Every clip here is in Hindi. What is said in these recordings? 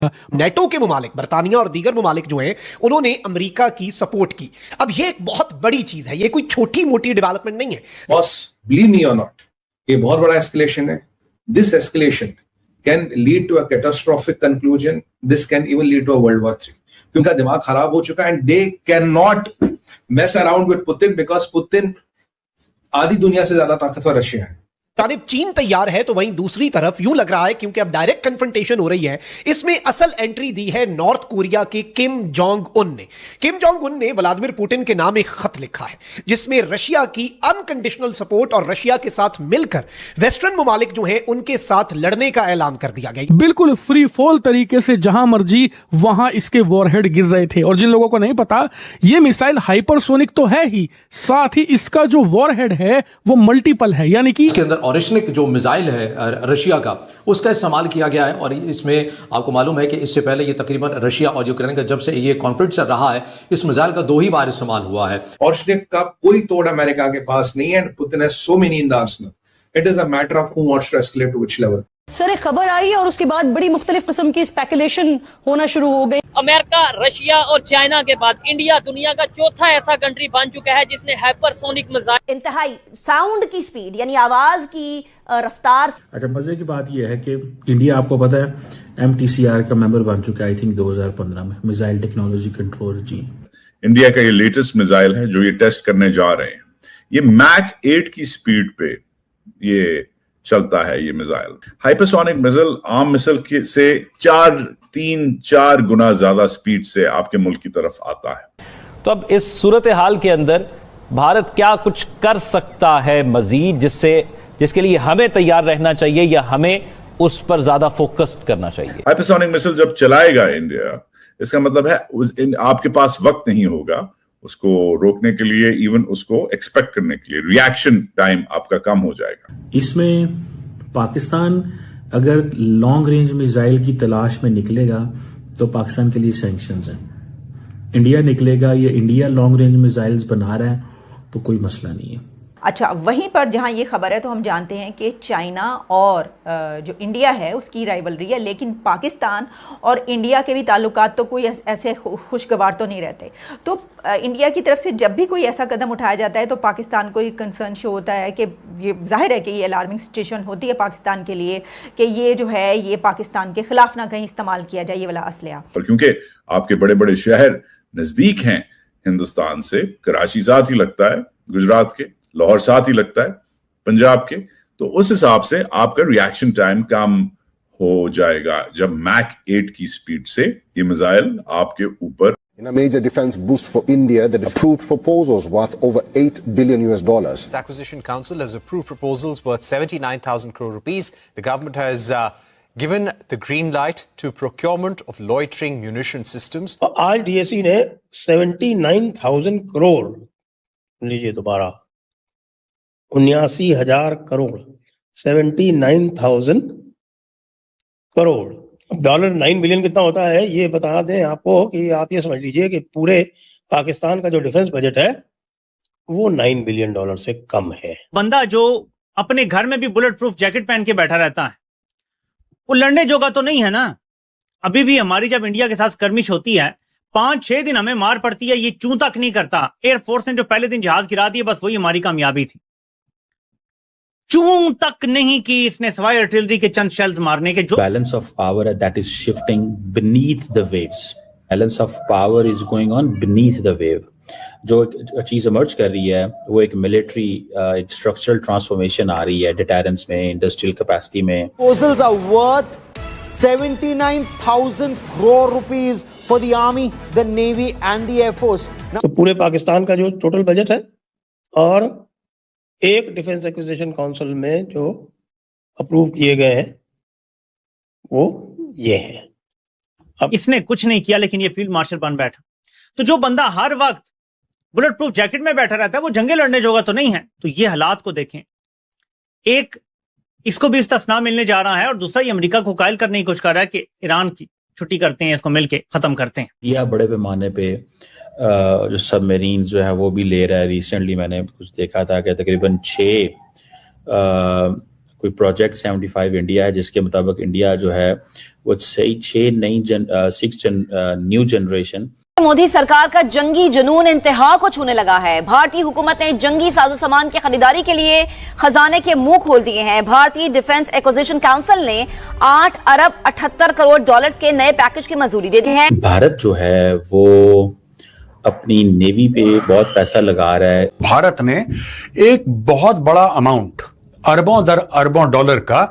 नेटो के मुमालिक बरतानिया और दीगर मुमालिक जो हैं उन्होंने अमेरिका की सपोर्ट की। अब ये एक बहुत बड़ी चीज है, ये कोई छोटी मोटी डेवलपमेंट नहीं है। बॉस, बिलीव मी और नॉट, ये बहुत बड़ा एस्केलेशन है। This escalation can lead to a catastrophic conclusion, this can even lead to a world war 3। क्योंकि दिमाग खराब हो चुका है and they can not mess around with Putin, because Putin आधी दुनिया से ज्यादा ताकतवर रशिया है। जानिब चीन तैयार है तो वहीं दूसरी तरफ यूं लग रहा है, क्योंकि अब डायरेक्ट कन्फ्रंटेशन हो रही है, इसमें असल एंट्री दी है नॉर्थ कोरिया के किम जोंग उन ने। किम जोंग उन ने व्लादिमीर पुतिन के नाम एक खत लिखा है जिसमें रशिया की अनकंडीशनल सपोर्ट और रशिया के साथ मिलकर वेस्टर्न मुमालिक जो हैं उनके साथ लड़ने का ऐलान कर दिया गया। बिल्कुल फ्री फॉल तरीके से जहां मर्जी वहां इसके वॉरहेड गिर रहे थे। और जिन लोगों को नहीं पता, यह मिसाइल हाइपरसोनिक तो है ही, साथ ही इसका जो वॉरहेड है वो मल्टीपल है, यानी कि इसके अंदर ऑरिशनिक जो मिसाइल है रशिया का, उसका इस्तेमाल किया गया है। और इसमें आपको मालूम है कि इससे पहले ये तकरीबन रशिया और यूक्रेन का जब से ये कॉन्फ्लिक्ट चल रहा है, इस मिसाइल का 2 ही बार इस्तेमाल हुआ है। ऑरिशनिक का कोई तोड़ अमेरिका के पास नहीं है। Putin has so many in the arsenal, it is a matter of who wants to escalate to which level. Sir, एक खबर आई और उसके बाद बड़ी मुख्तलिफ किस्म की स्पेकुलेशन होना शुरू हो गई। अमेरिका, रशिया और चाइना के बाद इंडिया दुनिया का चौथा ऐसा कंट्री बन चुका है जिसने हाइपरसोनिक मिसाइल, इंतहाई साउंड की स्पीड यानी आवाज की रफ्तार। अच्छा, मजे की बात यह है कि इंडिया, आपको पता है, MTCR का मेंबर बन चुका है, आई थिंक 2015 में, missile technology control regime. India का ये लेटेस्ट मिसाइल है जो ये टेस्ट करने जा रहे हैं। ये मैक 8 की स्पीड पे ये चलता है। ये मिसाइल हाइपरसोनिक मिसाइल आम मिसाइल से 3-4 गुना ज्यादा स्पीड से आपके मुल्क की तरफ आता है। तो अब इस सूरत हाल के अंदर भारत क्या कुछ कर सकता है मजीद, जिसके लिए हमें तैयार रहना चाहिए या हमें उस पर ज्यादा फोकस करना चाहिए? हाइपरसोनिक मिसाइल जब चलाएगा इंडिया, इसका मतलब है आपके पास वक्त नहीं होगा उसको रोकने के लिए, इवन उसको एक्सपेक्ट करने के लिए। रिएक्शन टाइम आपका कम हो जाएगा। इसमें पाकिस्तान अगर लॉन्ग रेंज मिसाइल की तलाश में निकलेगा तो पाकिस्तान के लिए सैंक्शंस हैं। इंडिया निकलेगा, ये इंडिया लॉन्ग रेंज मिसाइल्स बना रहा है तो कोई मसला नहीं है। अच्छा, वहीं पर जहां ये खबर है तो हम जानते हैं कि चाइना और जो इंडिया है उसकी राइवलरी है, लेकिन पाकिस्तान और इंडिया के भी ताल्लुकात तो कोई ऐसे खुशगवार तो नहीं रहते। तो इंडिया की तरफ से जब भी कोई ऐसा कदम उठाया जाता है तो पाकिस्तान को एक कंसर्न शो होता है कि ये जाहिर है कि ये अलार्मिंग सिचुएशन होती है पाकिस्तान के लिए कि ये जो है ये पाकिस्तान के खिलाफ ना कहीं इस्तेमाल किया जाए ये वाला असलहा। और क्योंकि आपके बड़े बड़े शहर नजदीक हैं हिंदुस्तान से, कराची साथ ही लगता है, गुजरात के लाहौर साथ ही लगता है पंजाब के, तो उस हिसाब से आपका रिएक्शन टाइम कम हो जाएगा जब मैक 8 की स्पीड से ये मिसाइल आपके ऊपर। In a major defense boost for India, the approved proposals worth over $8 billion. The Acquisition Council has approved proposals worth 79,000 crore rupees. The government has given the green light to procurement of loitering munition systems. आज DSC ने 79,000 करोड़, लीजिए दोबारा, 79,000 करोड़, 79,000 करोड़। अब $9 बिलियन कितना होता है ये बता दें आपको, कि आप ये समझ लीजिए कि पूरे पाकिस्तान का जो डिफेंस बजट है वो $9 बिलियन से कम है। बंदा जो अपने घर में भी बुलेट प्रूफ जैकेट पहन के बैठा रहता है वो लड़ने जोगा तो नहीं है ना। अभी भी हमारी जब इंडिया के साथ स्कर्मिश होती है 5-6 दिन हमें मार पड़ती है, ये चूं तक नहीं करता। एयरफोर्स ने जो पहले दिन जहाज गिरा दिए, बस वही हमारी कामयाबी थी। चूं तक नहीं की इसने सिवाय आर्टिलरी के चंद शेल्स मारने के। जो balance of power that is shifting beneath the waves, balance of power is going on beneath the wave. जो चीज इमर्ज कर रही है वो एक मिलिट्री एक स्ट्रक्चरल ट्रांसफॉर्मेशन आ रही है, डिटेरेंस में, इंडस्ट्रियल कैपेसिटी में। Proposals are worth 79,000 crore rupees for the army, the navy and the air force. तो पूरे पाकिस्तान का जो टोटल बजट है और एक डिफेंस एक्विजिशन काउंसिल में जो अप्रूव किए गए हैं वो ये है। अब इसने कुछ नहीं किया लेकिन ये फील्ड मार्शल बन बैठा। तो जो बंदा हर वक्त बुलेट प्रूफ जैकेट में बैठा रहता है वो जंगे लड़ने जोगा तो नहीं है। तो ये हालात को देखें, एक इसको भी इस्तिस्ना मिलने जा रहा है और दूसरा ये अमेरिका को कायल करने की कोशिश कर रहा है कि ईरान की छुट्टी करते हैं, इसको मिलके खत्म करते हैं। यह बड़े पैमाने पे जो सबमरीन जो है वो भी ले रहा है। रिसेंटली मैंने कुछ देखा था कि तकरीबन 6 कोई प्रोजेक्ट 75 इंडिया है जिसके मुताबिक इंडिया जो है वो 6 न्यू जनरेशन। मोदी सरकार का जंगी जुनून इंतहा को छूने लगा है। भारतीय हुकूमत ने जंगी साजो सामान की खरीदारी के लिए खजाने के मुंह खोल दिए हैं। भारतीय डिफेंस एक्विजिशन काउंसिल ने 8 अरब 78 करोड़ डॉलर्स के नए पैकेज की मंजूरी दे दी है। भारत जो है वो अपनी नेवी पे बहुत पैसा लगा रहा है। भारत ने एक बहुत बड़ा अमाउंट अरबों दर अरबों डॉलर का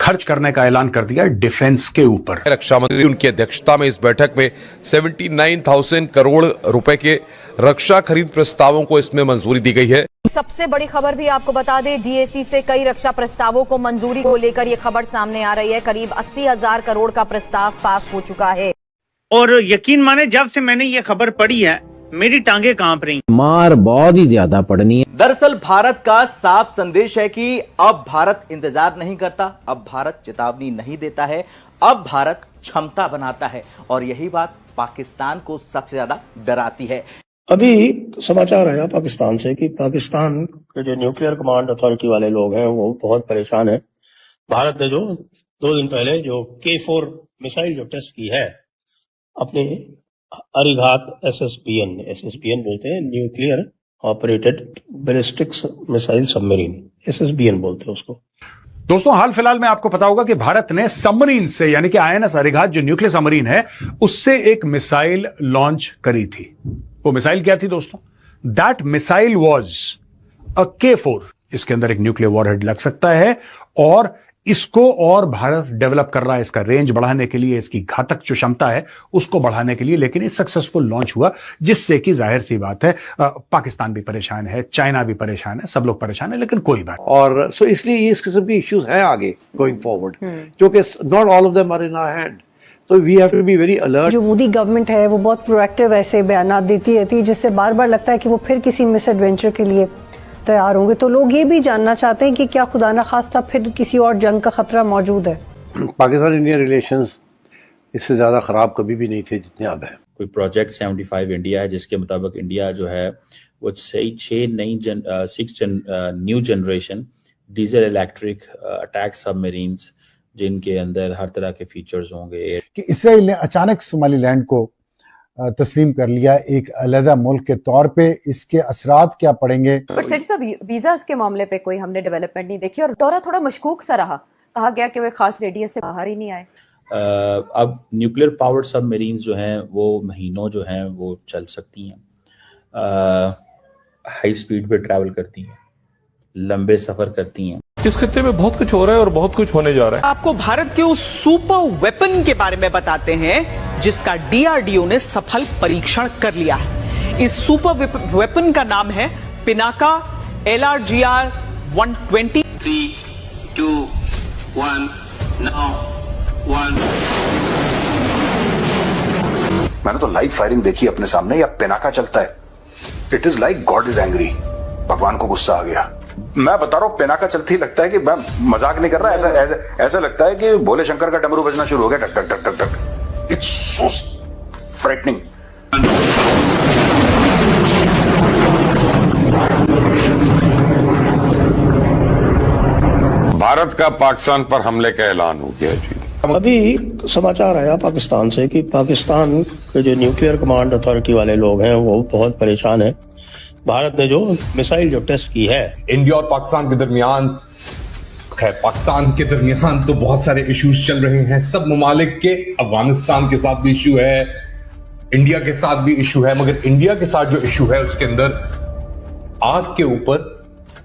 खर्च करने का ऐलान कर दिया डिफेंस के ऊपर। रक्षा मंत्री उनकी अध्यक्षता में इस बैठक में 79,000 करोड़ रुपए के रक्षा खरीद प्रस्तावों को इसमें मंजूरी दी गई है। सबसे बड़ी खबर भी आपको बता दें, डीएसी से कई रक्षा प्रस्तावों को मंजूरी को लेकर ये खबर सामने आ रही है। करीब 80,000 करोड़ का प्रस्ताव पास हो चुका है। और यकीन माने जब से मैंने ये खबर पढ़ी है मेरी टांगे कांप रही। मार बहुत ही ज्यादा पड़नी है। दरअसल भारत का साफ संदेश है कि अब भारत इंतजार नहीं करता, अब भारत चेतावनी नहीं देता है, अब भारत क्षमता बनाता है और यही बात पाकिस्तान को सबसे ज्यादा डराती है। अभी समाचार आया पाकिस्तान से कि पाकिस्तान के जो न्यूक्लियर कमांड अथॉरिटी वाले लोग हैं वो बहुत परेशान है। भारत ने जो 2 दिन पहले जो K4 मिसाइल जो टेस्ट की है अपने अरिघात SSBN बोलते हैं, nuclear operated ballistics missile submarine, SSBN बोलते हैं उसको। दोस्तों हाल फिलहाल में आपको पता होगा कि भारत ने सबमरीन से यानी कि INS अरिघात जो न्यूक्लियर सबमरीन है उससे एक मिसाइल लॉन्च करी थी। वो मिसाइल क्या थी दोस्तों? That missile was a K4। इसके अंदर एक न्यूक्लियर वॉरहेड लग सकता है और इसको और भारत डेवलप कर रहा है इसका रेंज बढ़ाने के लिए, इसकी घातक जो क्षमता है उसको बढ़ाने के लिए। लेकिन ये सक्सेसफुल लॉन्च हुआ जिससे कि जाहिर सी बात है पाकिस्तान भी परेशान है, चाइना भी परेशान है, सब लोग परेशान है, लेकिन कोई बात। और सो इसलिए इस किस्म के इश्यूज हैं आगे गोइंग फॉरवर्ड, क्योंकि not all of them are in our hand, तो we have to be very alert. जो मोदी गवर्नमेंट है वो बहुत प्रोएक्टिव ऐसे बयान देती रहती है जिससे बार बार लगता है कि वो फिर किसी मिस एडवेंचर के लिए तैयार होंगे। तो लोग ये भी जानना चाहते हैं कि क्या खुदा ना खास्ता फिर किसी और जंग का खतरा मौजूद है। पाकिस्तान इंडिया रिलेशंस इससे ज्यादा खराब कभी भी नहीं थे जितने अब है। कोई प्रोजेक्ट 75 इंडिया है जिसके मुताबिक इंडिया जो है वो 6 new generation diesel electric attack submarines जिनके अंदर हर तरह के फीचर्स होंगे। कि इसराइल ने अचानक सोमालीलैंड को तस्लीम कर लिया एक अलग मुल्क के तौर पे, इसके असरात क्या पड़ेंगे? पर सेठ साहब वीजा के मामले पे कोई हमने डेवलपमेंट नहीं देखी और दौरा थोड़ा मशकूक सा रहा। कहा गया कि वे खास रेडियस से बाहर ही नहीं आए। अब न्यूक्लियर पावर्ड सबमरीन्स जो हैं वो महीनों जो हैं वो चल सकती हैं, हाई स्पीड पे ट्रैवल करती हैं, लंबे सफर करती हैं। इस खित्ते में बहुत कुछ हो रहा है और बहुत कुछ होने जा रहा है। आपको भारत के उस सुपर वेपन के बारे में बताते हैं जिसका DRDO ने सफल परीक्षण कर लिया है। इस सुपर वेपन का नाम है पिनाका LRGR 120। 3, 2, 1, now 1। मैंने तो लाइव फायरिंग देखी अपने सामने, या पिनाका चलता है। It is like God is angry, भगवान को गुस्सा आ गया। मैं बता रहा हूँ पिनाका चलती लगता है कि मैं मजाक नहीं कर रहा, ऐसा लगता है कि भोले शंकर का डमरू बजना शुरू हो गया, टक टक टक टक टक। It's so frightening. भारत का पाकिस्तान पर हमले का ऐलान हो गया जी। अभी समाचार आया पाकिस्तान से कि पाकिस्तान के जो न्यूक्लियर कमांड अथॉरिटी वाले लोग हैं वो बहुत परेशान है। भारत ने जो मिसाइल जो टेस्ट की है इंडिया और पाकिस्तान के दरमियान, खैर पाकिस्तान के दरमियान तो बहुत सारे इश्यूज चल रहे हैं, सब ममालिक के, अफगानिस्तान के साथ भी इशू है, इंडिया के साथ भी इशू है, मगर इंडिया के साथ जो इशू है उसके अंदर आग के ऊपर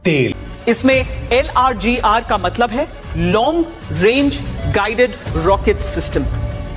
तेल। इसमें LRGR का मतलब है long range guided rocket system.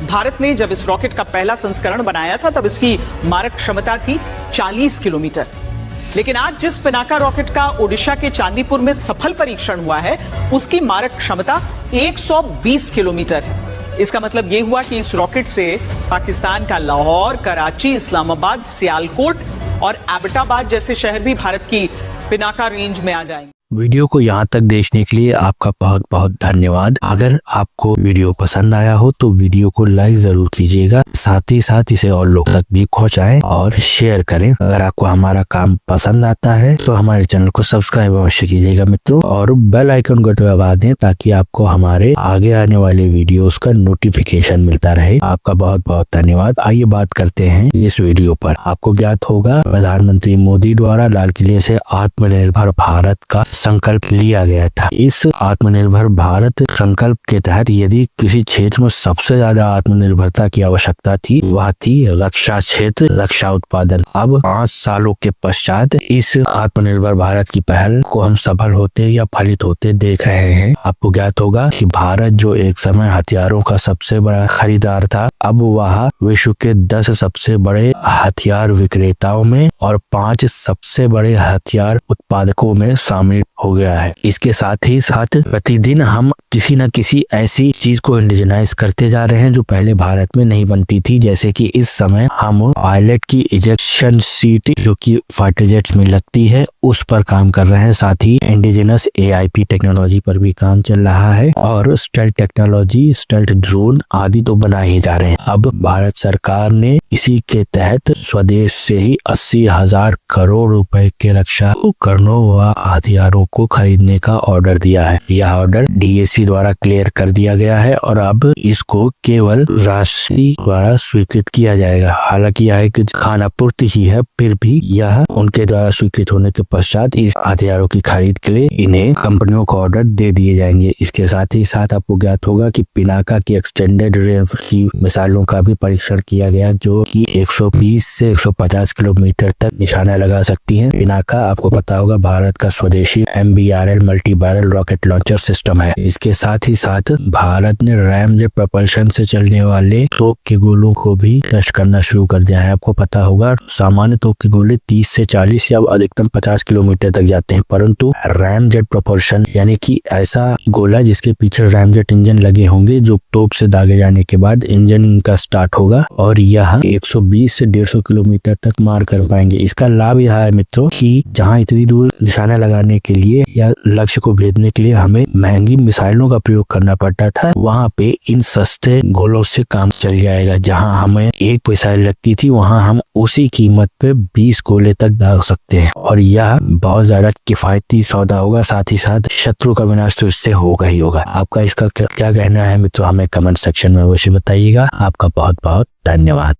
Bharat ने जब इस रॉकेट का पहला संस्करण बनाया था तब इसकी मारक क्षमता थी 40 किलोमीटर, लेकिन आज जिस पिनाका रॉकेट का ओडिशा के चांदीपुर में सफल परीक्षण हुआ है उसकी मारक क्षमता 120 किलोमीटर है। इसका मतलब यह हुआ कि इस रॉकेट से पाकिस्तान का लाहौर, कराची, इस्लामाबाद, सियालकोट और एबटाबाद जैसे शहर भी भारत की पिनाका रेंज में आ जाएंगे। वीडियो को यहाँ तक देखने के लिए आपका बहुत बहुत धन्यवाद। अगर आपको वीडियो पसंद आया हो तो वीडियो को लाइक जरूर कीजिएगा, साथ ही साथ इसे और लोग तक भी पहुंचाएं और शेयर करें। अगर आपको हमारा काम पसंद आता है तो हमारे चैनल को सब्सक्राइब अवश्य कीजिएगा मित्रों, और बेल आइकन को दबा दें ताकि आपको हमारे आगे आने वाले वीडियोस का नोटिफिकेशन मिलता रहे। आपका बहुत बहुत धन्यवाद। आइए बात करते हैं इस वीडियो पर। आपको ज्ञात होगा प्रधानमंत्री मोदी द्वारा लाल किले से आत्मनिर्भर भारत का संकल्प लिया गया था। इस आत्मनिर्भर भारत संकल्प के तहत यदि किसी क्षेत्र में सबसे ज्यादा आत्मनिर्भरता की आवश्यकता थी वह थी रक्षा क्षेत्र, रक्षा उत्पादन। अब 5 सालों के पश्चात इस आत्मनिर्भर भारत की पहल को हम सफल होते या फलित होते देख रहे हैं। आपको ज्ञात होगा कि भारत जो एक समय हथियारों का सबसे बड़ा खरीदार था, अब वह विश्व के 10 सबसे बड़े हथियार विक्रेताओं में और 5 सबसे बड़े हथियार उत्पादकों में शामिल हो गया है। इसके साथ ही साथ प्रतिदिन हम किसी न किसी ऐसी चीज को इंडिजिनाइज करते जा रहे हैं जो पहले भारत में नहीं बनती थी। जैसे कि इस समय हम पायलट की इजेक्शन सीट जो कि फाइटर जेट्स में लगती है उस पर काम कर रहे हैं। साथ ही इंडिजिनस AIP टेक्नोलॉजी पर भी काम चल रहा है और स्टेल्थ टेक्नोलॉजी, स्टेल्थ ड्रोन आदि तो बना ही जा रहे हैं। अब भारत सरकार ने इसी के तहत स्वदेश से ही 80,000 करोड़ रुपए के रक्षा उपकरणों व हथियारों को खरीदने का ऑर्डर दिया है। यह ऑर्डर DAC द्वारा क्लियर कर दिया गया है और अब इसको केवल राष्ट्रपति द्वारा स्वीकृत किया जाएगा। हालांकि यह एक खानापूर्ति ही है, फिर भी यह उनके द्वारा स्वीकृत होने के पश्चात इस हथियारों की खरीद के लिए इन्हें कंपनियों को ऑर्डर दे दिए जाएंगे। इसके साथ ही साथ आपको ज्ञात होगा कि पिनाका की एक्सटेंडेड रेंज की मिसाइलों का भी परीक्षण किया गया जो कि 120 से 150 किलोमीटर तक निशाना लगा सकती है। पिनाका आपको पता होगा भारत का स्वदेशी MBRL multi barrel rocket launcher system है। इसके साथ ही साथ भारत ने रैमजेट प्रपल्शन से चलने वाले तोप के गोलों को भी टेस्ट करना शुरू कर दिया है। आपको पता होगा सामान्य तोप के गोले 30 से 40 या अधिकतम 50 किलोमीटर तक जाते हैं, परंतु रैमजेट प्रपल्शन यानी कि ऐसा गोला जिसके पीछे रैमजेट इंजन लगे होंगे जो तोप से दागे जाने के बाद इंजन का स्टार्ट होगा और यह 120 से 150 किलोमीटर तक मार कर पाएंगे। इसका लाभ यह है मित्रों कि जहां इतनी दूर निशाना लगाने के लिए या लक्ष्य को भेदने के लिए हमें महंगी मिसाइलों का प्रयोग करना पड़ता था, वहां पे इन सस्ते गोलों से काम चल जाएगा। जहां हमें एक मिसाइल लगती थी वहां हम उसी कीमत पे 20 गोले तक दाग सकते हैं और यह बहुत ज्यादा किफायती सौदा होगा। साथ ही साथ शत्रु का विनाश तो इससे होगा ही होगा। आपका इसका क्या कहना है मित्रों, हमें कमेंट सेक्शन में अवश्य बताइएगा। आपका बहुत बहुत धन्यवाद।